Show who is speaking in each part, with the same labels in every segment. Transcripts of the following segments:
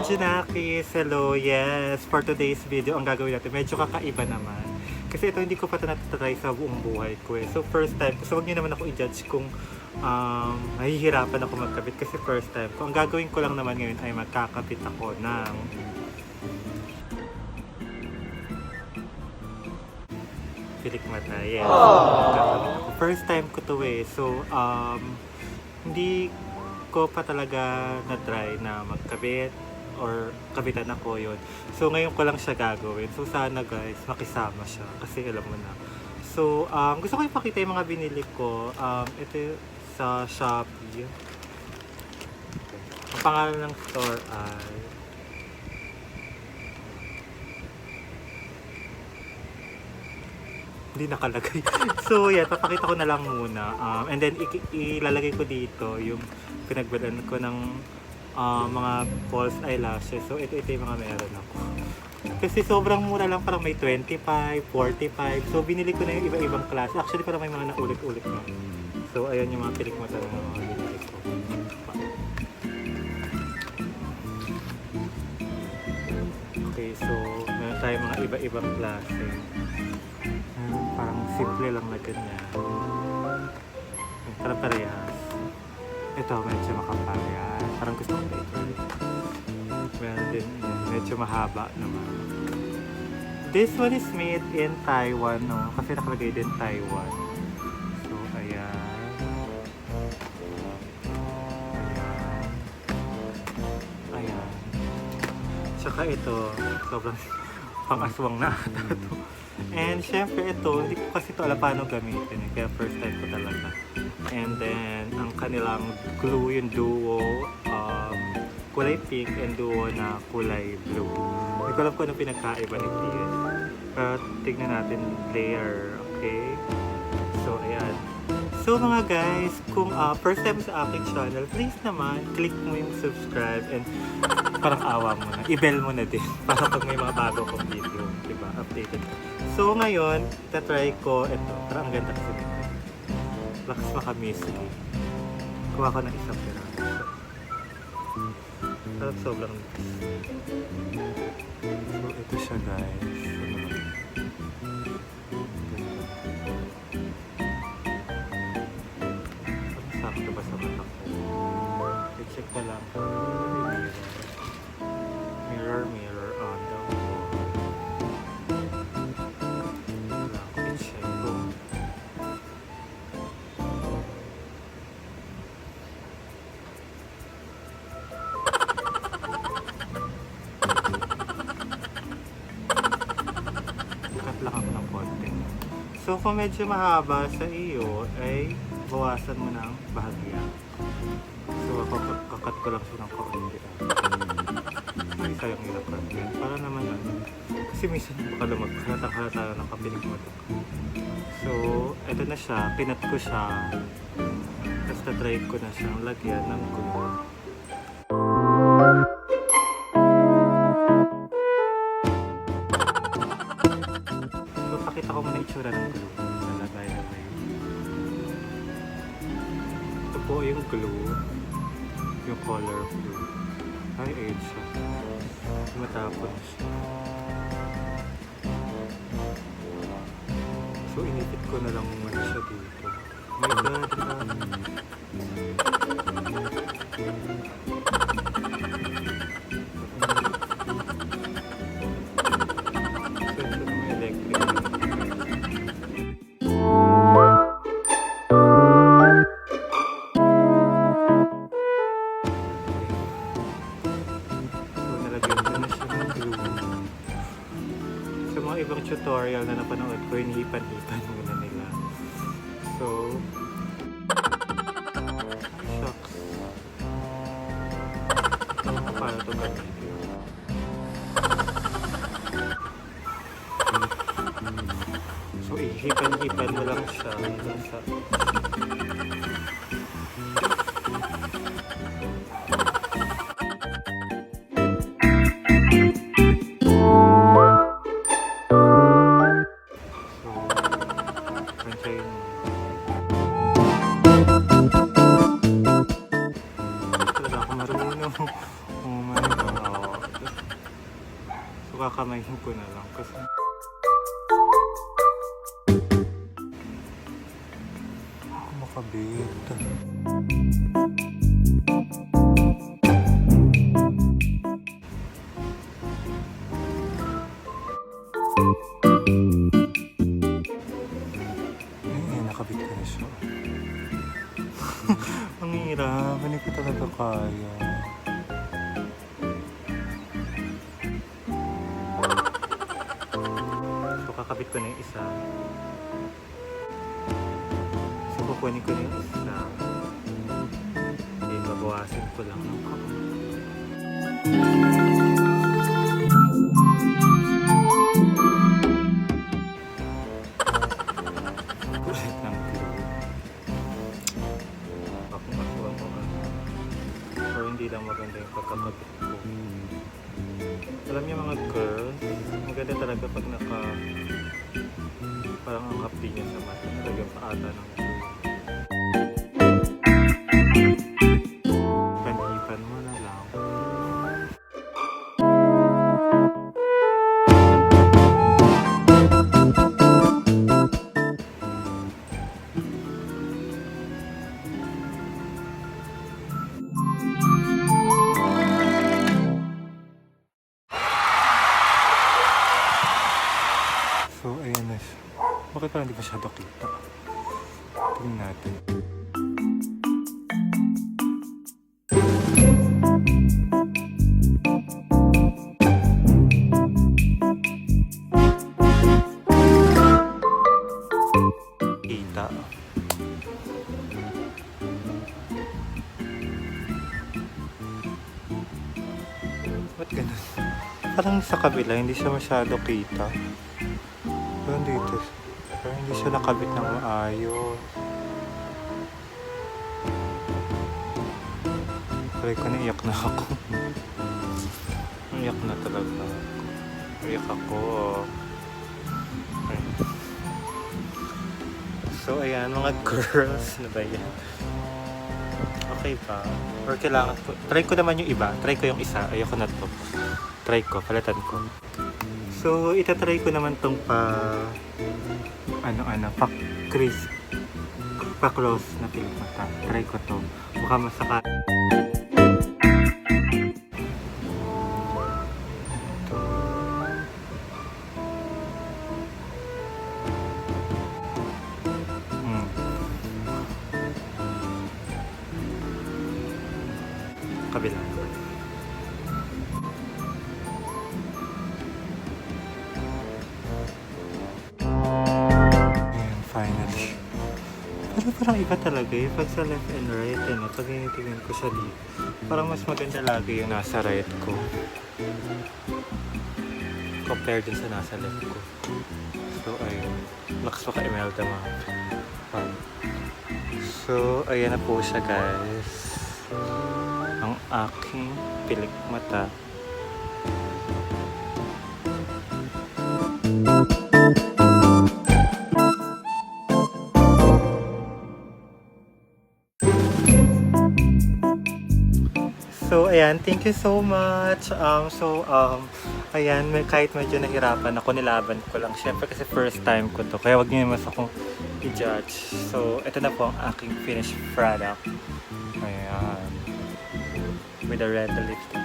Speaker 1: Junakis! Hello! Yes! For today's video, ang gagawin natin, medyo kakaiba naman. Kasi ito, hindi ko pa ito natatry sa buong buhay ko eh. So, first time ko. So, huwag niyo naman ako i-judge kung mahihirapan ako magkabit. Kasi first time ko. Ang gagawin ko lang naman ngayon ay magkakabit ako ng pilik mata. Yes. First time ko to eh. So, hindi ko pa talaga na-try na magkabit or kabitan ako yun. So, ngayon ko lang siya gagawin. So, sana guys, makisama siya. Kasi alam mo na. So, gusto ko ipakita yung mga binili ko. Ito sa Shopee. Ang pangalan ng store ay hindi nakalagay. So, yeah, papakita ko na lang muna. And then, ilalagay ko dito yung pinagbalan ko ng mga false eyelashes. So, ito yung mga meron ako. Kasi sobrang mura lang, parang may 25, 45. So, binili ko na yung iba-ibang klase. Actually, parang may mga naulit-ulit na. So, ayan yung mga pilik mata ng mga binili ko. Okay, so, meron tayong mga iba-ibang klase. Parang simple lang na ganyan. Parang parehas. Ito, medyo makapal yan. Parang gusto ko ito. Meron din yan. Medyo mahaba naman. This one is made in Taiwan, no? Kasi nakalagay din Taiwan. So, ayan. Ayan. Tsaka ito, sobrang pang-aswang na ata ito. And syempre ito, hindi ko kasi ito alam paano gamitin. Kaya first time ko talaga. And then, ang kanilang glue, yung duo, kulay pink and duo na kulay blue. Hindi ko alam kung anong pinagkaiba nito yun. Pero tignan natin layer, okay? So, ayan. So mga guys, kung first time sa aking channel, please naman, click mo yung subscribe and parang awa mo na. I-bell mo na din para pag may mga bago kong video, diba? Updated. So ngayon, itatry ko ito. Parang ang ganda kasi nito. Lakas makamisli. Kuha ko ng isang piraso. Parang sobrang lakas. So ito siya guys. Parang sakto ba sa mata ko? I-check ko lang. Mirror on the wall. I-check ko. Cut lang ako ng konti. So kung medyo mahaba sa iyo, ay bawasan mo ng bahagya. So ako kakat ko lang siya ng kaunti. Ay, sayang nilapad yan. Para naman ano. Kasi minsan baka halata ng kapilig mo ito. So, eto na siya. Pinat ko siya. Tapos na-try ko na siyang lagyan ng glue. So, pakita ko muna itsura ng glue. Nalagay. Ito po yung glue. Yung color blue. Ay, ayun siya. Matapon siya. So, inipit ko na lang muna siya dito. My God! So, ito na may electric. Sa mga ibang tutorial na napanood ko, hinihipan-hipan muna nila. So, shucks. Paano ito gamitin? So, ihipan-hipan mo lang siya. Talaga ako marunong. Oh my God. ko na lang kasi ako makabit. Ay, nakabit ko na siya. Ang hirap, hindi ko talaga kaya. So, kakabit ko na yung isa. So, kukunin ko na yung isa. Okay, babawasin ko lang ng kapit. Kulit ng tiro. Bakong aswa ko ka. Or hindi lang maganda yung pagkakabit ko. Alam niyo mga girls, maganda talaga pag parang ang hapdi niya sa mata. Talagang paata ng panipan mo na lang. So, ayan na siya. Bakit parang hindi masyado kita? Tingnan natin. Kita. Ba't ganun? Parang sa kabila, hindi siya masyado kita. Parang dito. Parang hindi siya nakabit ng maayos. Try ko na, iyak na ako. Iyak na talaga ako. Iyak ako. Ayun. So ayan mga girls, ano ba yan? Okay pa? Or kailangan ko, try ko naman yung iba. Try ko yung isa, ayoko na to. Try ko, palatan ko. So itatry ko naman tong pa-close na mata. Try ko to. Baka masaka. Kabila. Ayan, finally. Pero parang iba talaga eh. Pag sa left and right, ano, pag tinitingnan ko siya dito, parang mas maganda lagi yung nasa right ko. Compared din sa nasa left ko. So, ayun. Lakas pa ka Imelda mga. So, ayan na po siya guys. Ang aking pilik mata. So, ayan, thank you so much. Ayan, kahit medyo nahirapan ako, nilaban ko lang. Siyempre kasi first time ko to, kaya wag niyo naman akong i-judge. So, ito na po ang aking finished product. Ayan. With a red lipstick.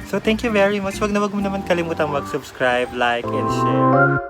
Speaker 1: So, thank you very much. Wag mo naman kalimutan mag-subscribe, like, and share.